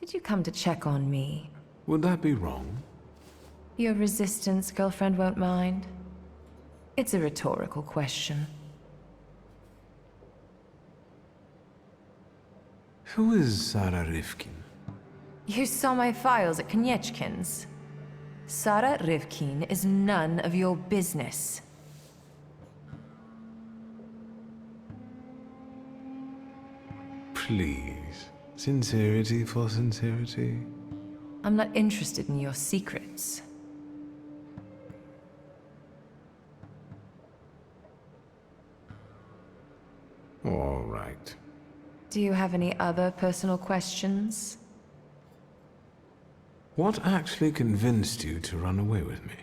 Did you come to check on me? Would that be wrong? Your resistance girlfriend won't mind. It's a rhetorical question. Who is Sarah Rivkin? You saw my files at Konieczkin's. Sarah Rivkin is none of your business. Please. Sincerity for sincerity. I'm not interested in your secrets. All right. Do you have any other personal questions? What actually convinced you to run away with me?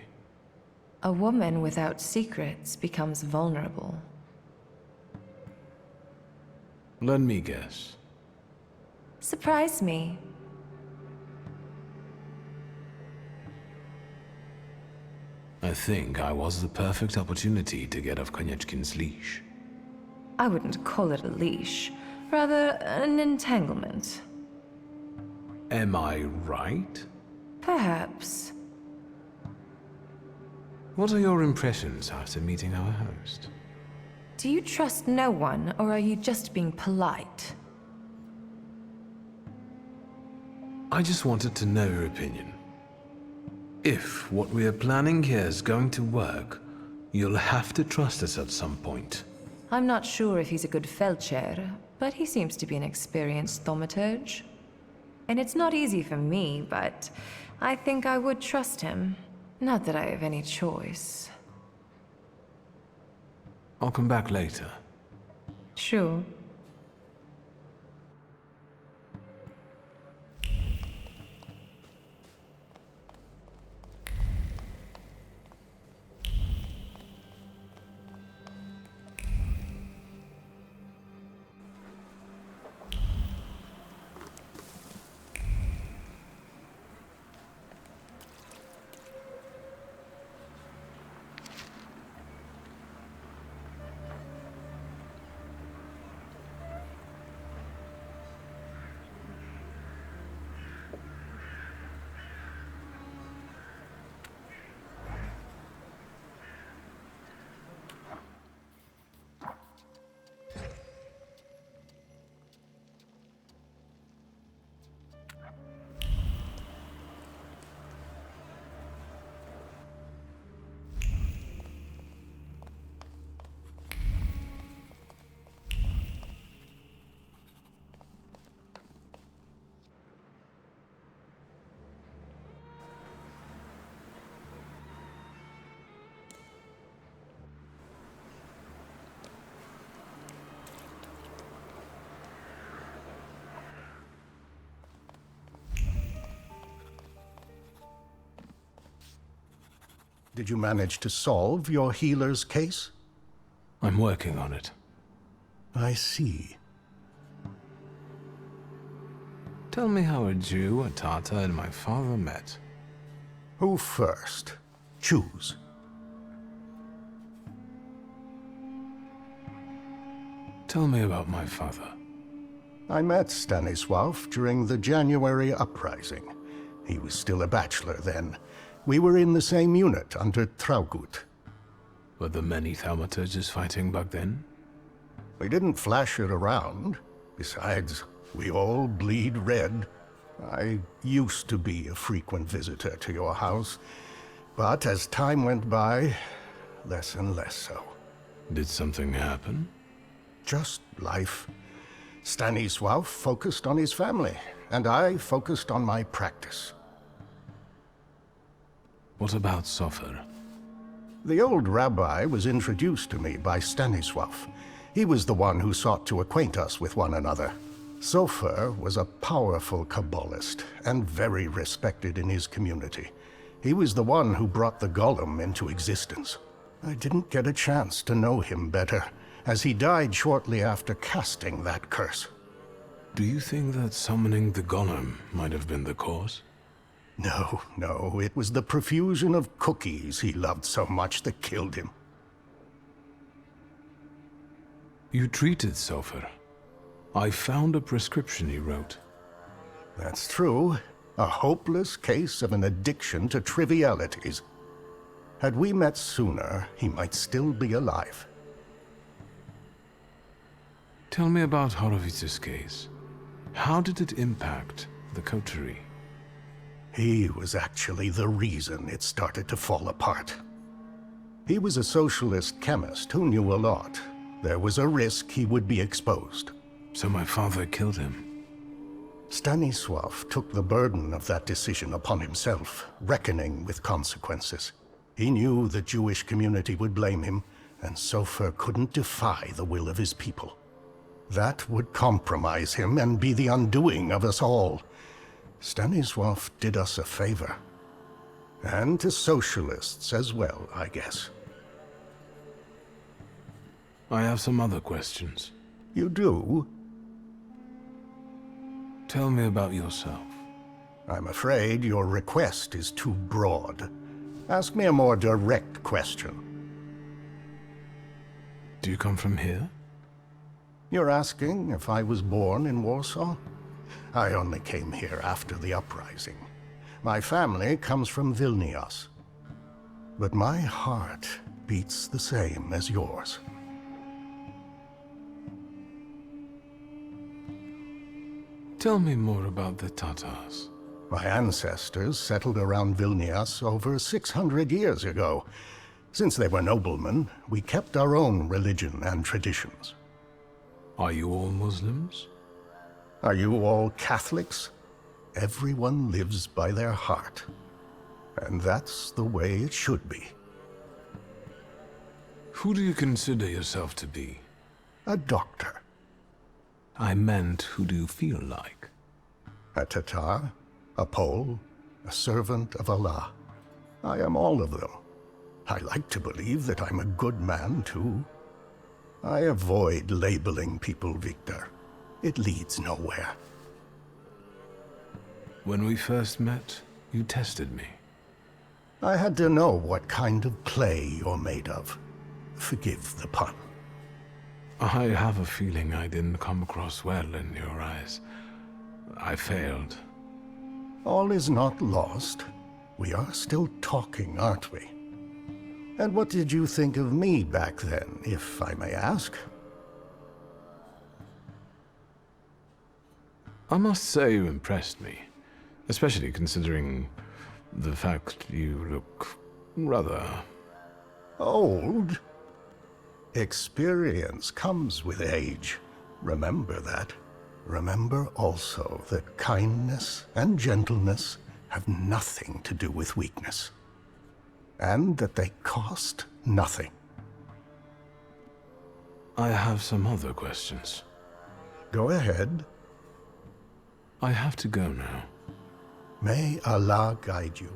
A woman without secrets becomes vulnerable. Let me guess. Surprise me. I think I was the perfect opportunity to get off Konieczkin's leash. I wouldn't call it a leash, rather an entanglement. Am I right? Perhaps. What are your impressions after meeting our host? Do you trust no one, or are you just being polite? I just wanted to know your opinion. If what we are planning here is going to work, you'll have to trust us at some point. I'm not sure if he's a good Feldchair, but he seems to be an experienced thaumaturge. And it's not easy for me, but I think I would trust him. Not that I have any choice. I'll come back later. Sure. Did you manage to solve your healer's case? I'm working on it. I see. Tell me how a Jew, a Tatar, and my father met. Who first? Choose. Tell me about my father. I met Stanisław during the January uprising. He was still a bachelor then. We were in the same unit under Traugott. Were there many thaumaturges fighting back then? We didn't flash it around. Besides, we all bleed red. I used to be a frequent visitor to your house, but as time went by, less and less so. Did something happen? Just life. Stanisław focused on his family, and I focused on my practice. What about Sofer? The old rabbi was introduced to me by Stanisław. He was the one who sought to acquaint us with one another. Sofer was a powerful Kabbalist and very respected in his community. He was the one who brought the golem into existence. I didn't get a chance to know him better, as he died shortly after casting that curse. Do you think that summoning the golem might have been the cause? No, it was the profusion of cookies he loved so much that killed him. You treated Sofer. I found a prescription he wrote. That's true. A hopeless case of an addiction to trivialities. Had we met sooner, he might still be alive. Tell me about Horovits's case. How did it impact the coterie? He was actually the reason it started to fall apart. He was a socialist chemist who knew a lot. There was a risk he would be exposed. So my father killed him. Stanisław took the burden of that decision upon himself, reckoning with consequences. He knew the Jewish community would blame him, and Sofer couldn't defy the will of his people. That would compromise him and be the undoing of us all. Stanisław did us a favor. And to socialists as well, I guess. I have some other questions. You do? Tell me about yourself. I'm afraid your request is too broad. Ask me a more direct question. Do you come from here? You're asking if I was born in Warsaw? I only came here after the uprising. My family comes from Vilnius. But my heart beats the same as yours. Tell me more about the Tatars. My ancestors settled around Vilnius over 600 years ago. Since they were noblemen, we kept our own religion and traditions. Are you all Muslims? Are you all Catholics? Everyone lives by their heart. And that's the way it should be. Who do you consider yourself to be? A doctor. I meant, who do you feel like? A Tatar, a Pole, a servant of Allah. I am all of them. I like to believe that I'm a good man, too. I avoid labeling people, Wiktor. It leads nowhere. When we first met, you tested me. I had to know what kind of clay you're made of. Forgive the pun. I have a feeling I didn't come across well in your eyes. I failed. All is not lost. We are still talking, aren't we? And what did you think of me back then, if I may ask? I must say you impressed me, especially considering the fact you look rather... Old? Experience comes with age. Remember that. Remember also that kindness and gentleness have nothing to do with weakness. And that they cost nothing. I have some other questions. Go ahead. I have to go now. May Allah guide you.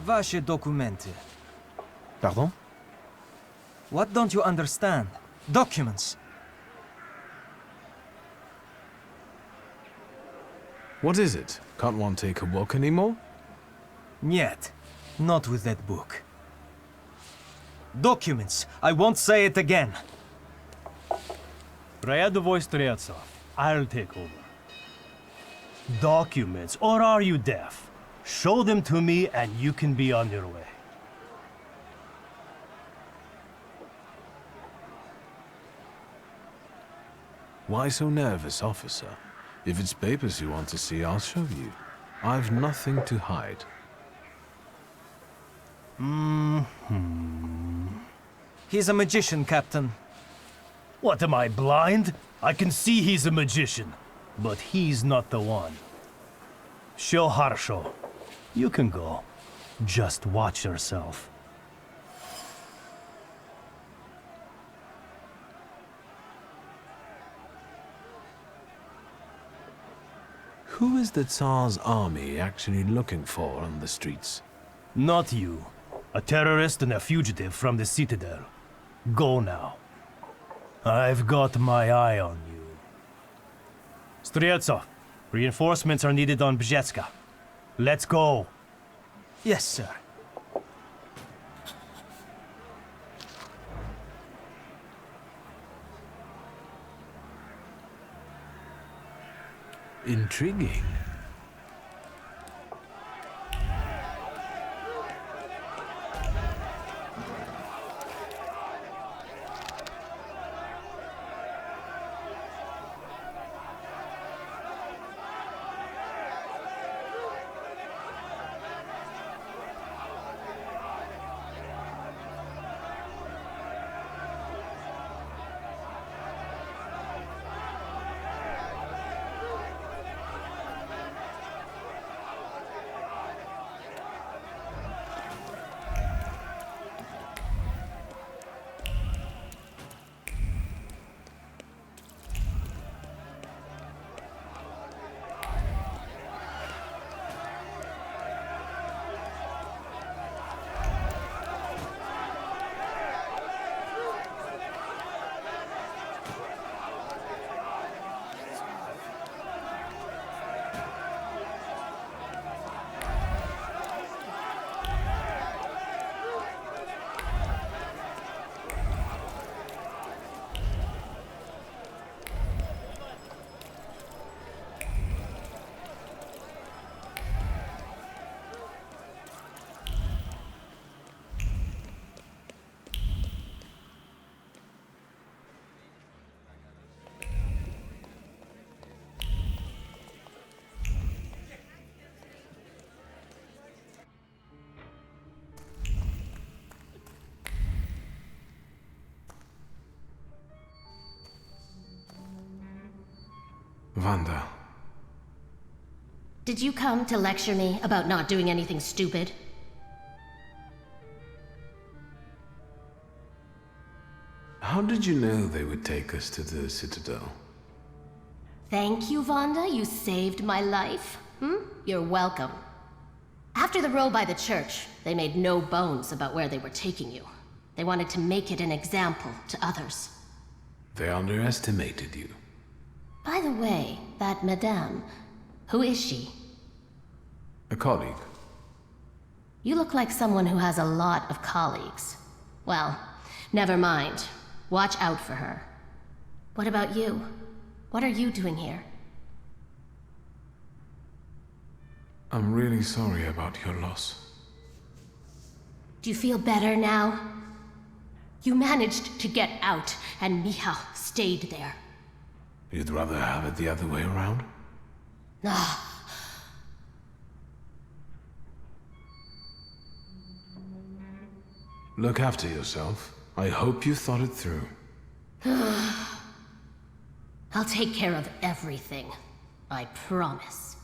Ваши документы. Pardon? What don't you understand? Documents. What is it? Can't one take a walk anymore? Нет, not with that book. Documents. I won't say it again. Рядовой Стрельцов. I'll take over. Documents, or are you deaf? Show them to me and you can be on your way. Why so nervous, officer? If it's papers you want to see, I'll show you. I've nothing to hide. He's a magician, Captain. What, am I blind? I can see he's a magician, but he's not the one. Всё хорошо. You can go. Just watch yourself. Who is the Tsar's army actually looking for on the streets? Not you. A terrorist and a fugitive from the Citadel. Go now. I've got my eye on you. Streltsov, reinforcements are needed on Bzetska. Let's go. Yes, sir. Intriguing. Wanda. Did you come to lecture me about not doing anything stupid? How did you know they would take us to the Citadel? Thank you, Wanda. You saved my life. You're welcome. After the row by the church, they made no bones about where they were taking you. They wanted to make it an example to others. They underestimated you. By the way, that madame, who is she? A colleague. You look like someone who has a lot of colleagues. Well, never mind. Watch out for her. What about you? What are you doing here? I'm really sorry about your loss. Do you feel better now? You managed to get out, and Michał stayed there. You'd rather have it the other way around? Look after yourself. I hope you thought it through. I'll take care of everything. I promise.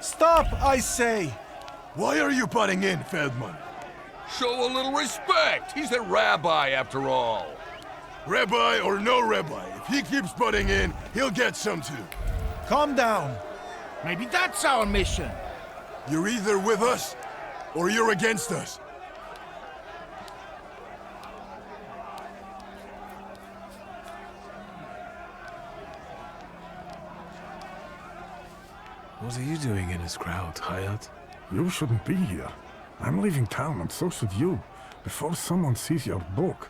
Stop, I say! Why are you butting in, Feldman? Show a little respect. He's a rabbi, after all. Rabbi or no rabbi, if he keeps butting in, he'll get some too. Calm down. Maybe that's our mission. You're either with us, or you're against us. What are you doing in this crowd, Hayat? You shouldn't be here. I'm leaving town, and so should you, before someone sees your book.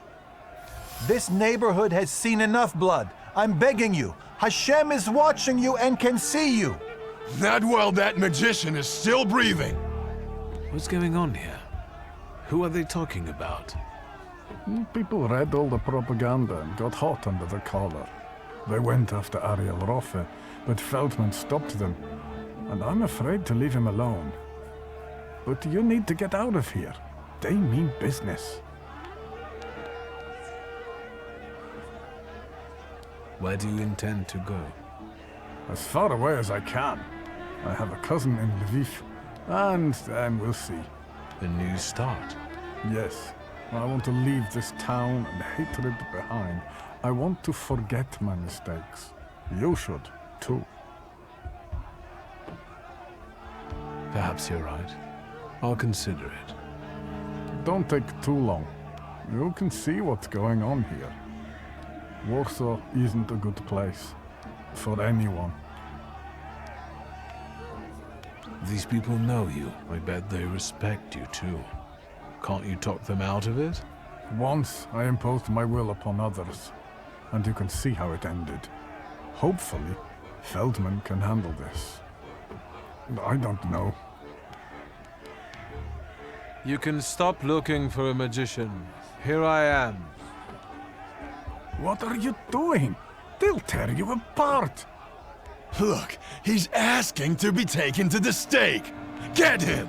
This neighborhood has seen enough blood. I'm begging you. Hashem is watching you and can see you. Not while that magician is still breathing. What's going on here? Who are they talking about? People read all the propaganda and got hot under the collar. They went after Ariel Roffe, but Feldman stopped them, and I'm afraid to leave him alone. But you need to get out of here. They mean business. Where do you intend to go? As far away as I can. I have a cousin in Lviv, and then we'll see. A new start? Yes. I want to leave this town and hatred behind. I want to forget my mistakes. You should, too. Perhaps you're right. I'll consider it. Don't take too long. You can see what's going on here. Warsaw isn't a good place. For anyone. These people know you. I bet they respect you, too. Can't you talk them out of it? Once I imposed my will upon others, and you can see how it ended. Hopefully, Feldman can handle this. I don't know. You can stop looking for a magician. Here I am. What are you doing? They'll tear you apart. Look, he's asking to be taken to the stake. Get him!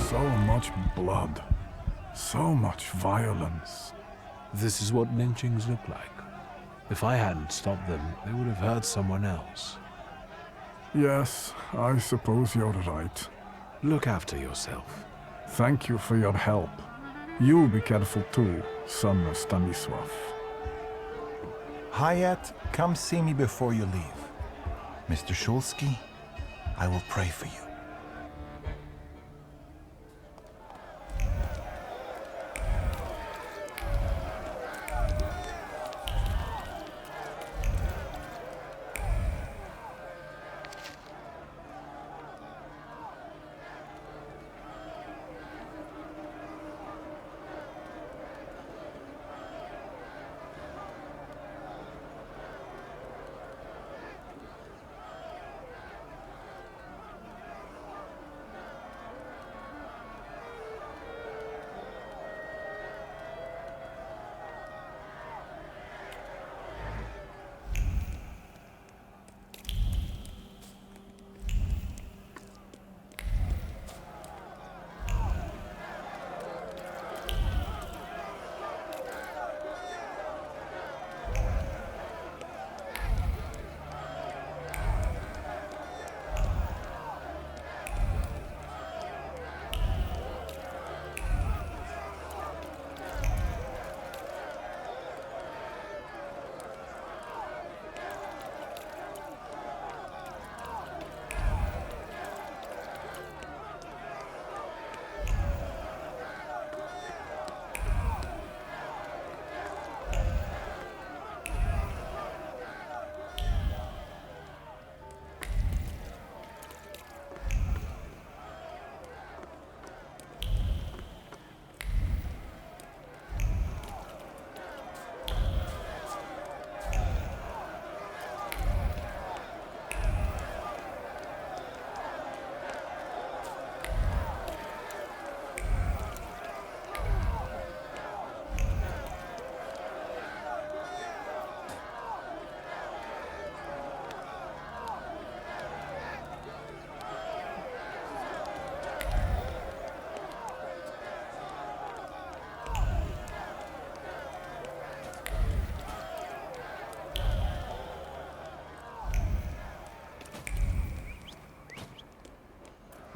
So much blood. So much violence. This is what lynchings look like. If I hadn't stopped them, they would have hurt someone else. Yes, I suppose you're right. Look after yourself. Thank you for your help. You be careful too, son of Stanisław. Hayat, come see me before you leave. Mr. Szulski, I will pray for you.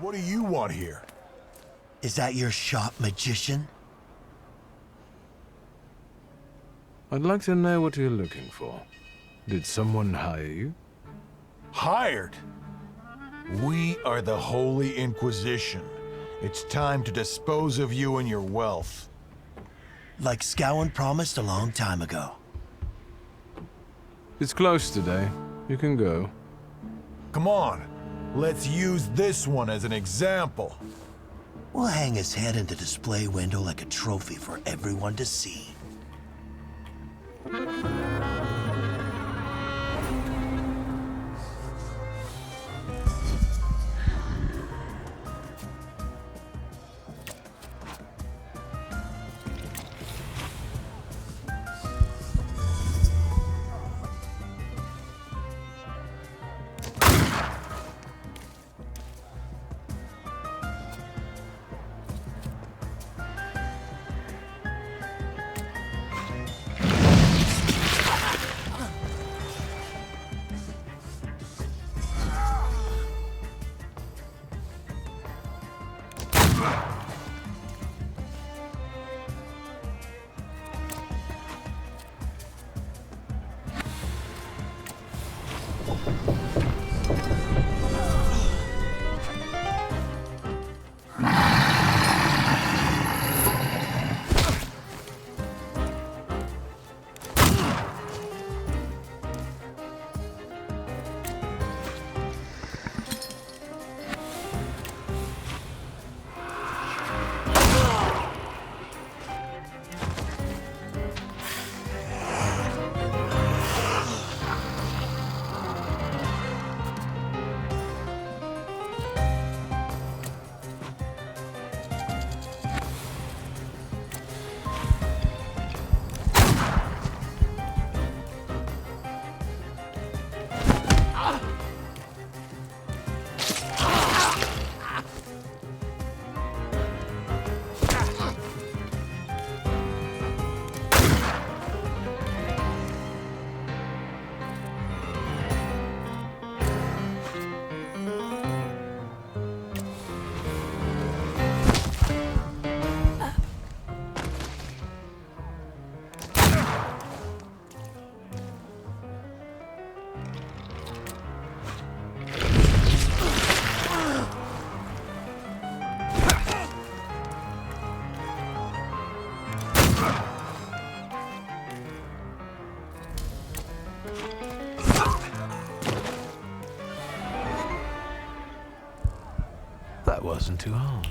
What do you want here? Is that your shop, magician? I'd like to know what you're looking for. Did someone hire you? Hired? We are the Holy Inquisition. It's time to dispose of you and your wealth. Like Scowen promised a long time ago. It's close today. You can go. Come on, let's use this one as an example. We'll hang his head in the display window like a trophy for everyone to see. That wasn't too hard.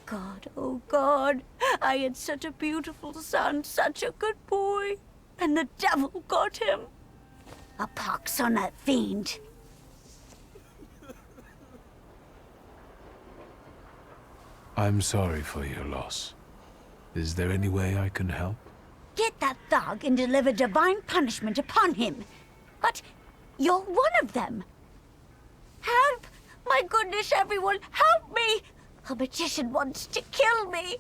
God, oh God, I had such a beautiful son, such a good boy, and the devil got him. A pox on that fiend. I'm sorry for your loss. Is there any way I can help? Get that thug and deliver divine punishment upon him. But you're one of them. Help! My goodness, everyone, help me! A magician wants to kill me.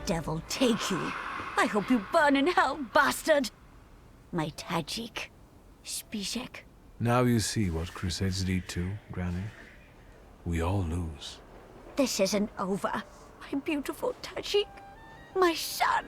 Devil take you. I hope you burn in hell, bastard! My Tajik. Spizek. Now you see what crusades lead to, Granny. We all lose. This isn't over. My beautiful Tajik. My son.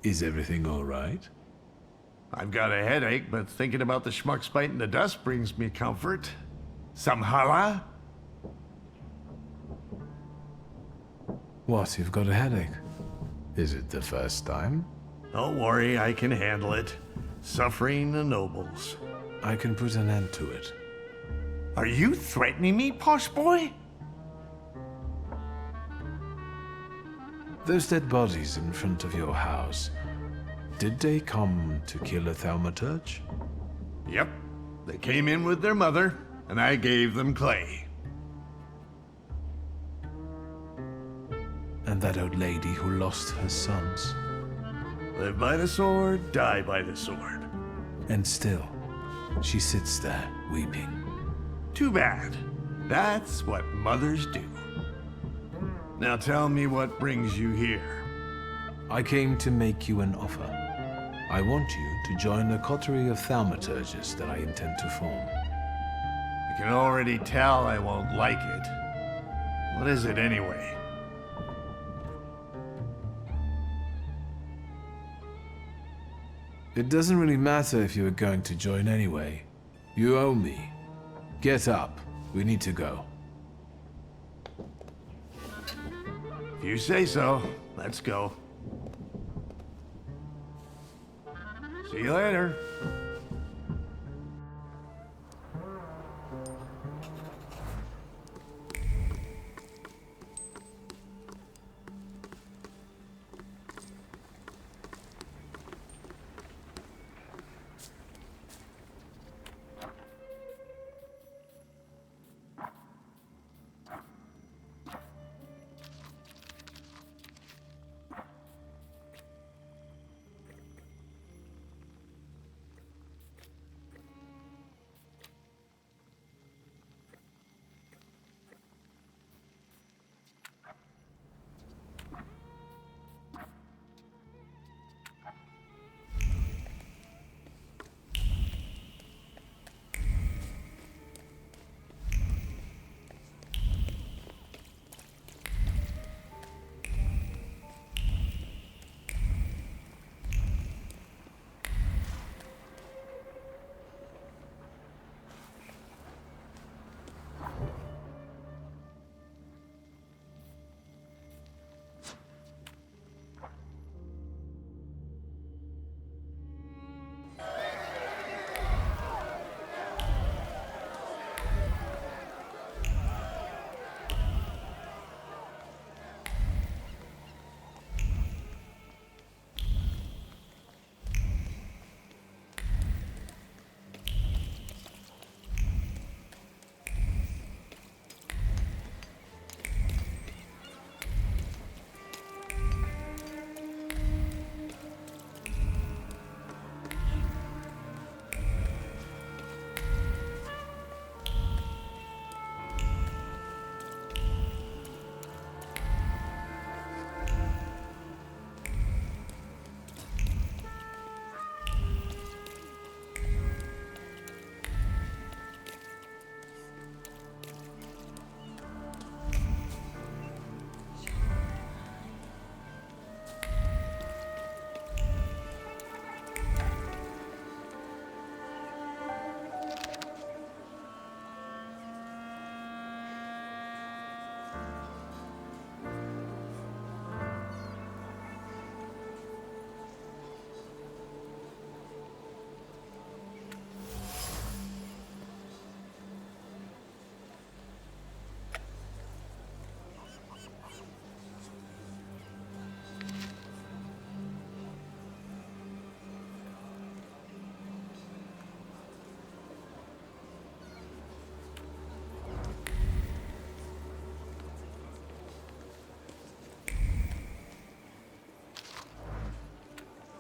Is everything all right? I've got a headache, but thinking about the schmucks biting the dust brings me comfort. Some challah? What, you've got a headache? Is it the first time? Don't worry, I can handle it. Suffering the nobles. I can put an end to it. Are you threatening me, posh boy? Those dead bodies in front of your house, did they come to kill a thaumaturge? Yep. They came in with their mother, and I gave them clay. And that old lady who lost her sons. Live by the sword, die by the sword. And still, she sits there, weeping. Too bad. That's what mothers do. Now tell me what brings you here. I came to make you an offer. I want you to join a coterie of thaumaturges that I intend to form. I can already tell I won't like it. What is it anyway? It doesn't really matter if you are going to join anyway. You owe me. Get up. We need to go. If you say so, let's go. See you later.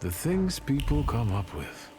The things people come up with.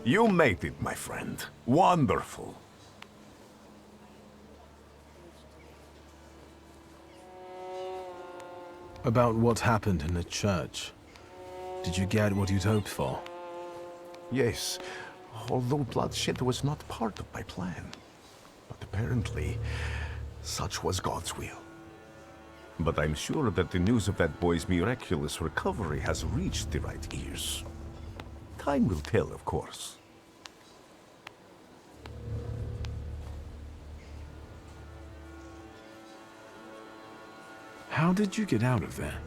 You made it, my friend. Wonderful. About what happened in the church. Did you get what you'd hoped for? Yes, although bloodshed was not part of my plan. But apparently, such was God's will. But I'm sure that the news of that boy's miraculous recovery has reached the right ears. Time will tell, of course. How did you get out of there?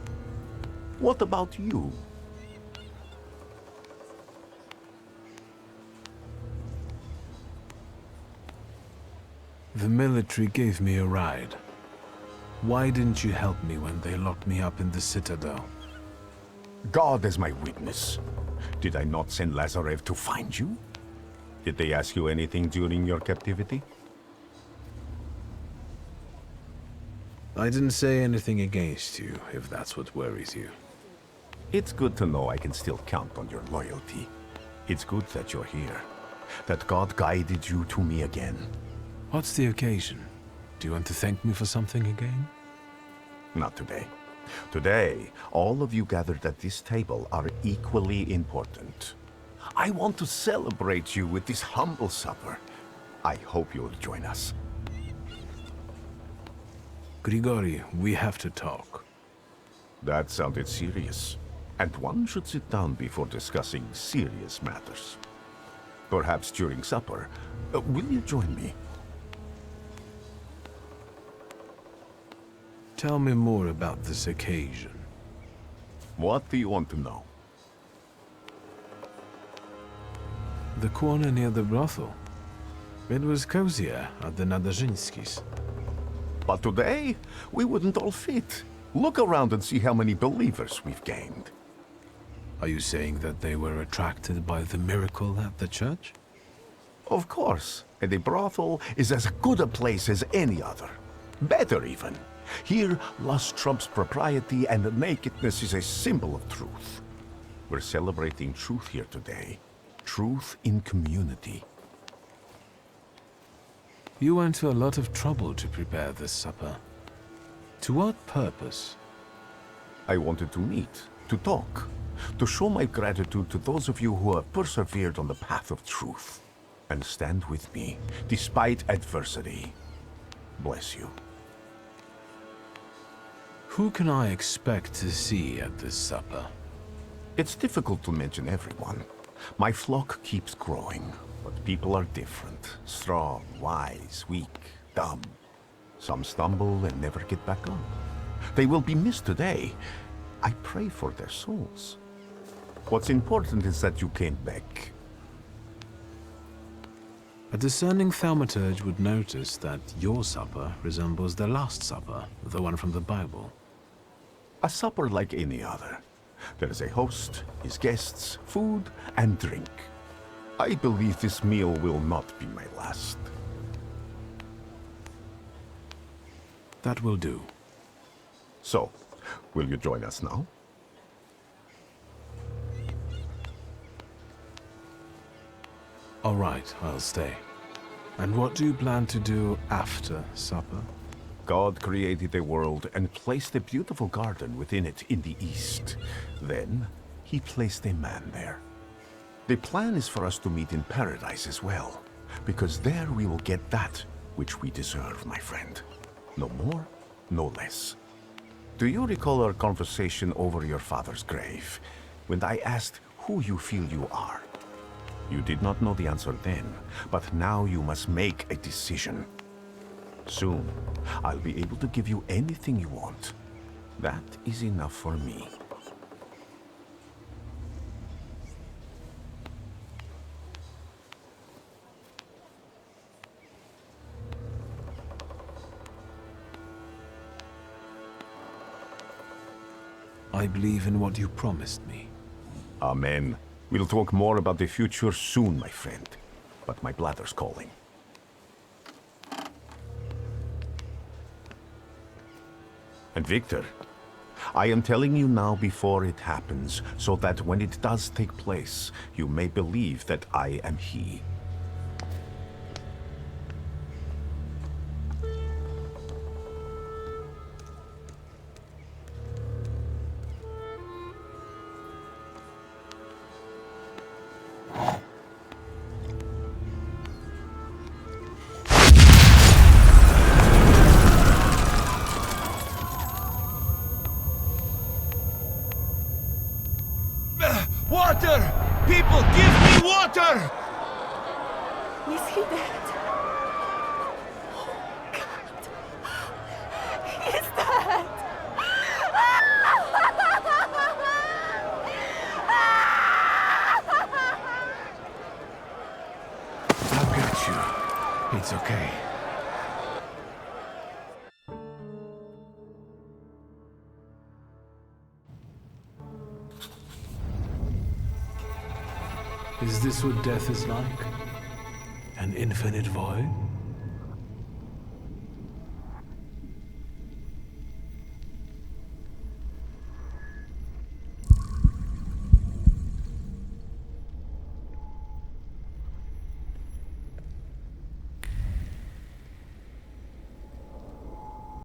What about you? The military gave me a ride. Why didn't you help me when they locked me up in the Citadel? God is my witness. Did I not send Lazarev to find you? Did they ask you anything during your captivity? I didn't say anything against you, if that's what worries you. It's good to know I can still count on your loyalty. It's good that you're here, that God guided you to me again. What's the occasion? Do you want to thank me for something again? Not today. Today, all of you gathered at this table are equally important. I want to celebrate you with this humble supper. I hope you'll join us. Grigori, we have to talk. That sounded serious. And one should sit down before discussing serious matters. Perhaps during supper. Will you join me? Tell me more about this occasion. What do you want to know? The corner near the brothel. It was cozier at the Nadarzyńskis. But today, we wouldn't all fit. Look around and see how many believers we've gained. Are you saying that they were attracted by the miracle at the church? Of course. And a brothel is as good a place as any other. Better even. Here, lust trumps propriety, and nakedness is a symbol of truth. We're celebrating truth here today. Truth in community. You went to a lot of trouble to prepare this supper. To what purpose? I wanted to meet, to talk, to show my gratitude to those of you who have persevered on the path of truth, and stand with me, despite adversity. Bless you. Who can I expect to see at this supper? It's difficult to mention everyone. My flock keeps growing, but people are different. Strong, wise, weak, dumb. Some stumble and never get back up. They will be missed today. I pray for their souls. What's important is that you came back. A discerning thaumaturge would notice that your supper resembles the Last Supper, the one from the Bible. A supper like any other. There is a host, his guests, food, and drink. I believe this meal will not be my last. That will do. So, will you join us now? All right, I'll stay. And what do you plan to do after supper? God created a world and placed a beautiful garden within it in the east. Then, he placed a man there. The plan is for us to meet in paradise as well, because there we will get that which we deserve, my friend. No more, no less. Do you recall our conversation over your father's grave, when I asked who you feel you are? You did not know the answer then, but now you must make a decision. Soon, I'll be able to give you anything you want. That is enough for me. I believe in what you promised me. Amen. We'll talk more about the future soon, my friend. But my bladder's calling. And Wiktor, I am telling you now before it happens, so that when it does take place, you may believe that I am he. Water! People, give me water! Is he dead? Oh, God. He's dead! I've got you. It's okay. Is this what death is like? An infinite void?